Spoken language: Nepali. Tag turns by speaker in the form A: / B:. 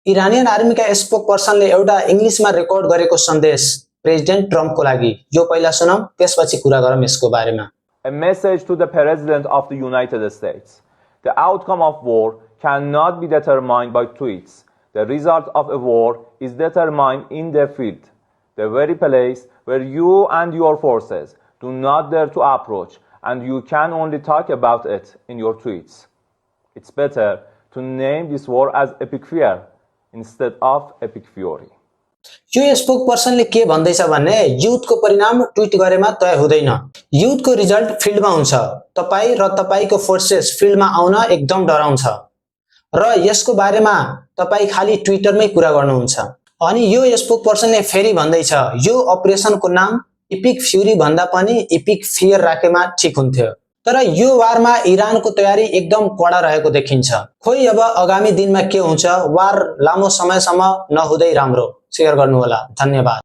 A: इरानियन आर्मीका स्पोक पर्सनले एउटा इंग्लिशमा रेकर्ड गरेको सन्देश प्रेसिडेन्ट ट्रम्पको लागि यो पहिला सुनौं त्यसपछि कुरा गरौँ यसको बारेमा।
B: A message to the President of the United States. The outcome of war cannot be determined by tweets. The result of a war is determined in the field, the very place where you and your forces do not dare to approach, and you can only talk about it in your tweets. It's better to name this war as epic fear instead of epic fury.
A: यो स्पोक पर्सनले के भन्दैछ भने युद्धको परिणाम ट्विट गरेमा तय हुँदैन। युद्धको रिजल्ट फिल्डमा हुन्छ। तपाई र तपाईको फोर्सेस फिल्डमा आउन एकदम डराउँछ र यसको बारेमा तपाई खाली ट्विटरमै कुरा गर्नुहुन्छ। अनि यो स्पोक पर्सनले फेरि भन्दैछ यो अपरेसनको नाम एपिक फ्युरी भन्दा पनि एपिक फियर राखेमा ठीक हुन्थ्यो। तर यो वारमा इरानको तयारी एकदम कडा रहेको देखिन्छ। खोइ अब आगामी दिनमा के हुन्छ, वार लामो समयसम्म नहुँदै राम्रो। शेयर गर्नुहोला। धन्यवाद।